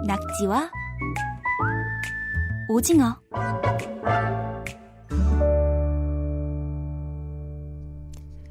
낙지와 오징어.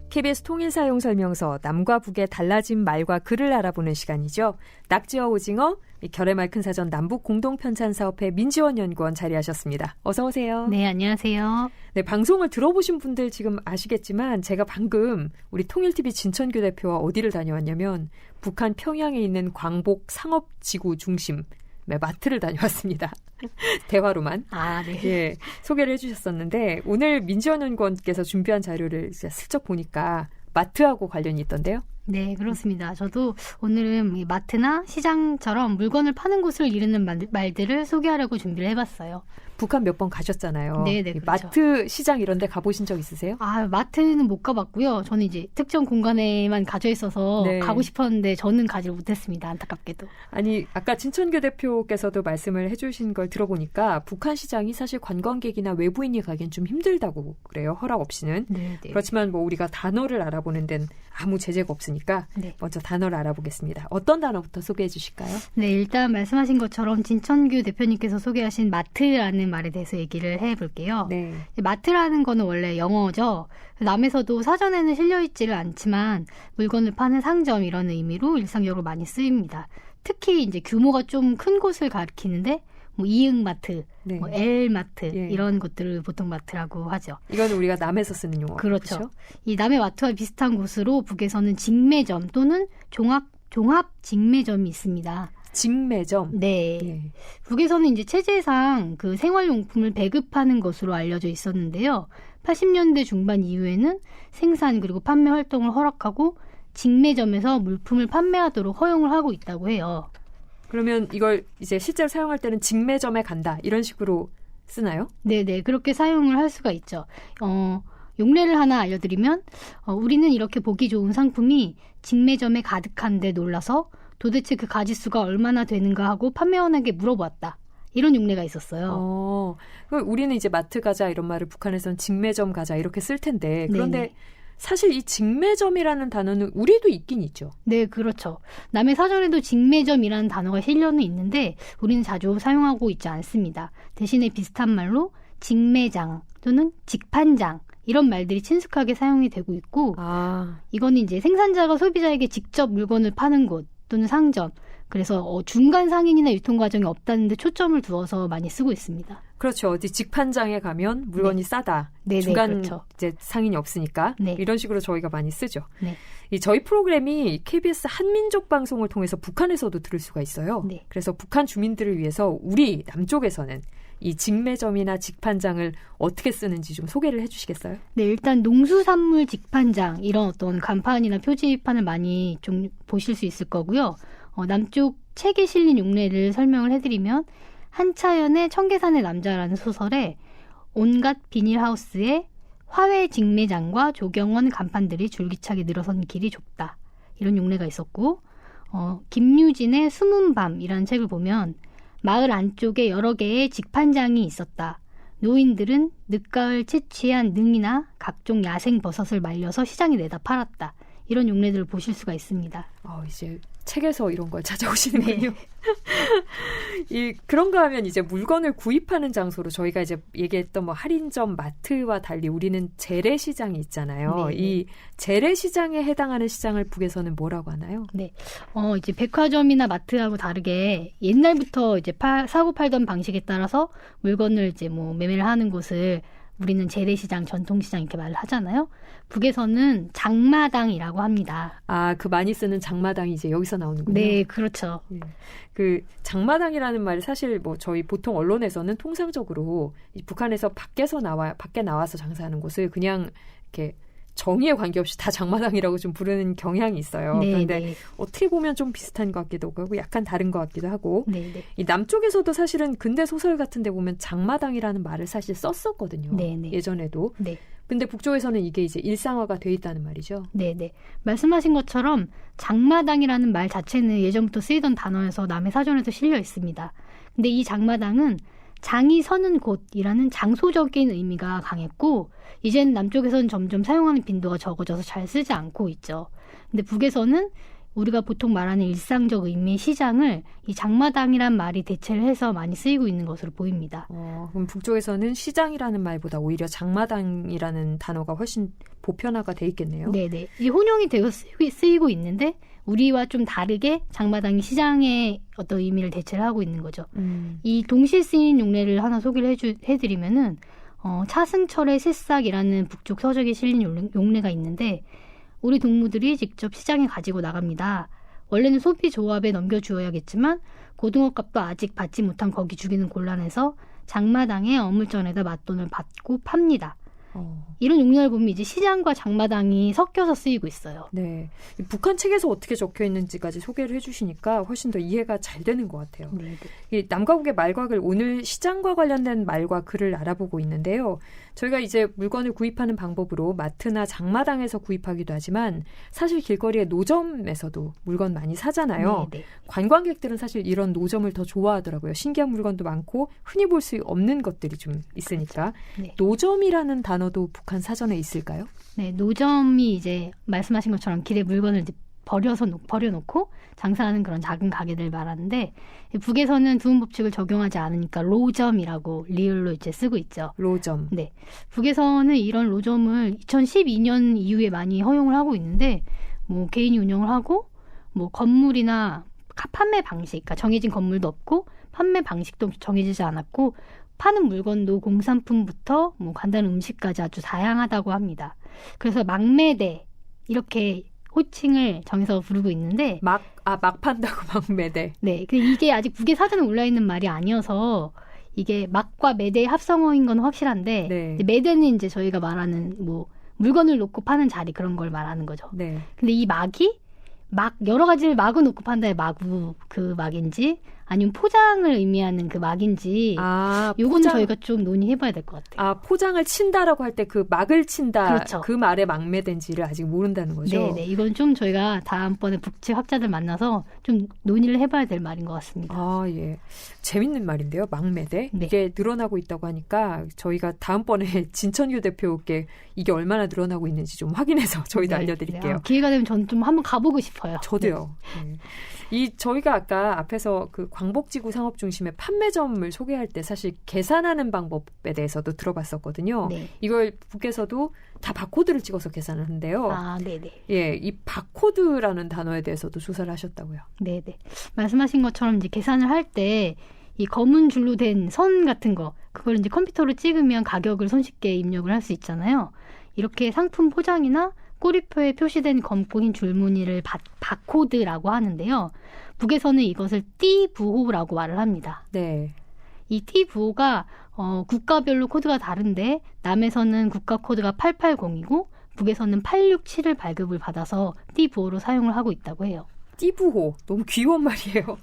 KBS 통일사용설명서 남과 북의 달라진 말과 글을 알아보는 시간이죠. 낙지와 오징어, 결의말 큰 사전 남북 공동편찬사업회 민지원 연구원 자리하셨습니다. 어서 오세요. 네, 안녕하세요. 네, 방송을 들어보신 분들 지금 아시겠지만 제가 방금 우리 통일TV 진천규 대표와 어디를 다녀왔냐면 북한 평양에 있는 광복 상업지구 중심 마트를 다녀왔습니다. 대화로만. 네. 예, 소개를 해주셨었는데 오늘 민지원 연구원께서 준비한 자료를 슬쩍 보니까 마트하고 관련이 있던데요. 네, 그렇습니다. 저도 오늘은 마트나 시장처럼 물건을 파는 곳을 이르는 말들을 소개하려고 준비를 해봤어요. 북한 몇 번 가셨잖아요. 네, 그렇죠. 마트, 시장 이런 데 가보신 적 있으세요? 마트는 못 가봤고요. 저는 이제 특정 공간에만 가져 있어서 네. 가고 싶었는데 저는 가지 못했습니다. 안타깝게도. 아니, 아까 진천규 대표께서도 말씀을 해주신 걸 들어보니까 북한 시장이 사실 관광객이나 외부인이 가기엔 좀 힘들다고 그래요. 허락 없이는. 네. 그렇지만 뭐 우리가 단어를 알아보는 데는 아무 제재가 없으니까 네. 먼저 단어를 알아보겠습니다. 어떤 단어부터 소개해 주실까요? 네, 일단 말씀하신 것처럼 진천규 대표님께서 소개하신 마트라는 말에 대해서 얘기를 해볼게요. 네. 마트라는 거는 원래 영어죠. 남에서도 사전에는 실려있지를 않지만 물건을 파는 상점 이런 의미로 일상적으로 많이 쓰입니다. 특히 이제 규모가 좀 큰 곳을 가리키는데 뭐 이응마트, 네. 뭐 L마트 예. 이런 것들을 보통 마트라고 하죠. 이건 우리가 남에서 쓰는 용어. 그렇죠. 그렇죠? 이 남의 마트와 비슷한 곳으로 북에서는 직매점 또는 종합 직매점이 있습니다. 직매점. 네. 예. 북에서는 이제 체제상 그 생활용품을 배급하는 것으로 알려져 있었는데요. 80년대 중반 이후에는 생산 그리고 판매 활동을 허락하고 직매점에서 물품을 판매하도록 허용을 하고 있다고 해요. 그러면 이걸 이제 실제로 사용할 때는 직매점에 간다 이런 식으로 쓰나요? 네네, 그렇게 사용을 할 수가 있죠. 용례를 하나 알려드리면 우리는 이렇게 보기 좋은 상품이 직매점에 가득한데 놀라서 도대체 그 가짓수가 얼마나 되는가 하고 판매원에게 물어보았다. 이런 용례가 있었어요. 우리는 이제 마트 가자 이런 말을 북한에서는 직매점 가자 이렇게 쓸 텐데 그런데 네네. 사실 이 직매점이라는 단어는 우리도 있긴 있죠. 네, 그렇죠. 남의 사전에도 직매점이라는 단어가 실려는 있는데 우리는 자주 사용하고 있지 않습니다. 대신에 비슷한 말로 직매장 또는 직판장 이런 말들이 친숙하게 사용이 되고 있고 이거는 이제 생산자가 소비자에게 직접 물건을 파는 곳 또는 상점 그래서 중간 상인이나 유통 과정이 없다는 데 초점을 두어서 많이 쓰고 있습니다. 그렇죠. 어디 직판장에 가면 물건이 네. 싸다. 네네, 중간 그렇죠. 이제 상인이 없으니까 네. 이런 식으로 저희가 많이 쓰죠. 네. 저희 프로그램이 KBS 한민족 방송을 통해서 북한에서도 들을 수가 있어요. 네. 그래서 북한 주민들을 위해서 우리 남쪽에서는 이 직매점이나 직판장을 어떻게 쓰는지 좀 소개를 해주시겠어요? 네, 일단 농수산물 직판장 이런 어떤 간판이나 표지판을 많이 좀 보실 수 있을 거고요. 남쪽 책에 실린 용례를 설명을 해드리면 한차연의 청계산의 남자라는 소설에 온갖 비닐하우스에 화훼 직매장과 조경원 간판들이 줄기차게 늘어선 길이 좁다. 이런 용례가 있었고 김유진의 숨은 밤이라는 책을 보면 마을 안쪽에 여러 개의 직판장이 있었다. 노인들은 늦가을 채취한 능이나 각종 야생 버섯을 말려서 시장에 내다 팔았다. 이런 용례들을 보실 수가 있습니다. 이제 책에서 이런 걸 찾아오시는군요. 그런가 하면 이제 물건을 구입하는 장소로 저희가 이제 얘기했던 뭐 할인점, 마트와 달리 우리는 재래시장이 있잖아요. 네. 이 재래시장에 해당하는 시장을 북에서는 뭐라고 하나요? 네, 이제 백화점이나 마트하고 다르게 옛날부터 이제 사고 팔던 방식에 따라서 물건을 이제 뭐 매매를 하는 곳을 우리는 재래시장, 전통시장 이렇게 말을 하잖아요. 북에서는 장마당이라고 합니다. 그 많이 쓰는 장마당이 이제 여기서 나오는군요. 네, 그렇죠. 그 장마당이라는 말이 사실 뭐 저희 보통 언론에서는 통상적으로 이 북한에서 밖에 나와서 장사하는 곳을 그냥 이렇게 정의에 관계없이 다 장마당이라고 좀 부르는 경향이 있어요. 네, 그런데 네. 어떻게 보면 좀 비슷한 것 같기도 하고 약간 다른 것 같기도 하고 네, 네. 이 남쪽에서도 사실은 근대 소설 같은 데 보면 장마당이라는 말을 사실 썼었거든요. 네, 네. 예전에도. 네. 근데 북쪽에서는 이게 이제 일상화가 돼 있다는 말이죠. 네네. 말씀하신 것처럼 장마당이라는 말 자체는 예전부터 쓰이던 단어여서 남의 사전에도 실려 있습니다. 근데 이 장마당은 장이 서는 곳이라는 장소적인 의미가 강했고 이제는 남쪽에서는 점점 사용하는 빈도가 적어져서 잘 쓰지 않고 있죠. 근데 북에서는 우리가 보통 말하는 일상적 의미의 시장을 이 장마당이란 말이 대체를 해서 많이 쓰이고 있는 것으로 보입니다. 그럼 북쪽에서는 시장이라는 말보다 오히려 장마당이라는 단어가 훨씬 보편화가 돼 있겠네요. 네네. 이 혼용이 되어 쓰이고 있는데 우리와 좀 다르게 장마당이 시장의 어떤 의미를 대체를 하고 있는 거죠. 이 동시에 쓰인 용례를 하나 소개를 해드리면은 차승철의 새싹이라는 북쪽 서적에 실린 용례가 있는데 우리 동무들이 직접 시장에 가지고 나갑니다. 원래는 소비 조합에 넘겨주어야겠지만 고등어값도 아직 받지 못한 거기 주기는 곤란해서 장마당에 어물전에다 맞돈을 받고 팝니다. 이런 용례를 보면 이제 시장과 장마당이 섞여서 쓰이고 있어요. 네, 북한 책에서 어떻게 적혀 있는지까지 소개를 해주시니까 훨씬 더 이해가 잘 되는 것 같아요. 네. 이 남과 북의 말과 글, 오늘 시장과 관련된 말과 글을 알아보고 있는데요. 저희가 이제 물건을 구입하는 방법으로 마트나 장마당에서 구입하기도 하지만 사실 길거리의 노점에서도 물건 많이 사잖아요. 네. 관광객들은 사실 이런 노점을 더 좋아하더라고요. 신기한 물건도 많고 흔히 볼 수 없는 것들이 좀 있으니까. 네. 노점이라는 단어도 북한 사전에 있을까요? 네, 노점이 이제 말씀하신 것처럼 길에 물건을 이제 버려놓고 장사하는 그런 작은 가게들 말하는데 북에서는 두음 법칙을 적용하지 않으니까 로점이라고 리을로 이제 쓰고 있죠. 로점. 네, 북에서는 이런 로점을 2012년 이후에 많이 허용을 하고 있는데 뭐 개인이 운영을 하고 뭐 건물이나 판매 방식, 그러니까 정해진 건물도 없고 판매 방식도 정해지지 않았고 파는 물건도 공산품부터 뭐 간단한 음식까지 아주 다양하다고 합니다. 그래서 막매대 이렇게 호칭을 정해서 부르고 있는데 막 판다고 막매대. 네, 근데 이게 아직 북의 사전에 올라 있는 말이 아니어서 이게 막과 매대의 합성어인 건 확실한데 네. 매대는 이제 저희가 말하는 뭐 물건을 놓고 파는 자리 그런 걸 말하는 거죠. 네. 근데 이 막이 막 여러 가지를 막을 놓고 판다의 마구 그 막인지 아니면 포장을 의미하는 그 막인지 요거는 저희가 좀 논의해봐야 될 것 같아요. 포장을 친다라고 할 때 그 막을 친다. 그렇죠. 그 말에 막매된지를 아직 모른다는 거죠. 네, 이건 좀 저희가 다음번에 북측 학자들 만나서 좀 논의를 해봐야 될 말인 것 같습니다. 예. 재밌는 말인데요. 막매대. 네. 이게 늘어나고 있다고 하니까 저희가 다음번에 진천규 대표께 이게 얼마나 늘어나고 있는지 좀 확인해서 저희도 알려드릴게요. 네. 기회가 되면 저는 좀 한번 가보고 싶어요. 저도요. 네. 저희가 아까 앞에서 그 광복지구 상업중심의 판매점을 소개할 때 사실 계산하는 방법에 대해서도 들어봤었거든요. 네. 이걸 북에서도 다 바코드를 찍어서 계산을 하는데요. 네네. 예, 이 바코드라는 단어에 대해서도 조사를 하셨다고요. 네네. 말씀하신 것처럼 이제 계산을 할 때 이 검은 줄로 된 선 같은 거, 그걸 이제 컴퓨터로 찍으면 가격을 손쉽게 입력을 할 수 있잖아요. 이렇게 상품 포장이나 꼬리표에 표시된 검고 흰 줄무늬를 바코드라고 하는데요. 북에서는 이것을 띠부호라고 말을 합니다. 네. 이 띠부호가 국가별로 코드가 다른데 남에서는 국가 코드가 880이고 북에서는 867을 발급을 받아서 띠부호로 사용을 하고 있다고 해요. 띠부호. 너무 귀여운 말이에요.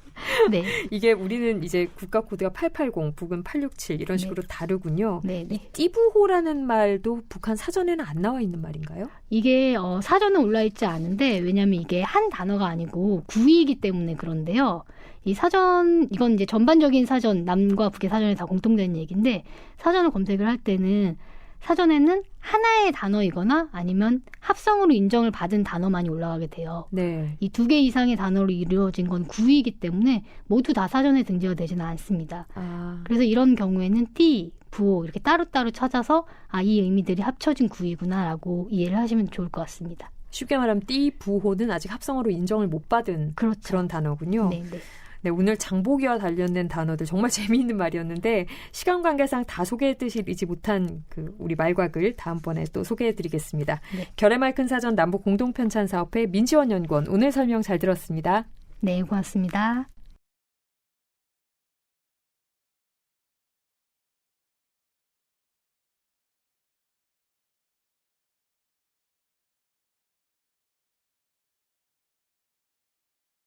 네. 이게 우리는 이제 국가 코드가 880, 북은 867 이런 식으로 다르군요. 네. 띠부호라는 말도 북한 사전에는 안 나와 있는 말인가요? 이게 사전에 올라 있지 않은데 왜냐하면 이게 한 단어가 아니고 구이기 때문에 그런데요. 이 사전 이건 이제 전반적인 사전 남과 북의 사전에 다 공통되는 얘기인데 사전을 검색을 할 때는 사전에는 하나의 단어이거나 아니면 합성으로 인정을 받은 단어만이 올라가게 돼요. 네. 이 2개 이상의 단어로 이루어진 건 구이기 때문에 모두 다 사전에 등재가 되지는 않습니다. 그래서 이런 경우에는 띠, 부호 이렇게 따로따로 찾아서 이 의미들이 합쳐진 구이구나라고 이해를 하시면 좋을 것 같습니다. 쉽게 말하면 띠부호는 아직 합성어로 인정을 못 받은 그렇죠. 그런 단어군요. 네. 네, 오늘 장보기와 관련된 단어들 정말 재미있는 말이었는데 시간 관계상 다 소개해드리지 못한 우리 말과 글 다음번에 또 해드리겠습니다. 네. 결의말 큰 사전 남북 공동편찬 사업회 민지원 연구원 오늘 설명 잘 들었습니다. 네, 고맙습니다.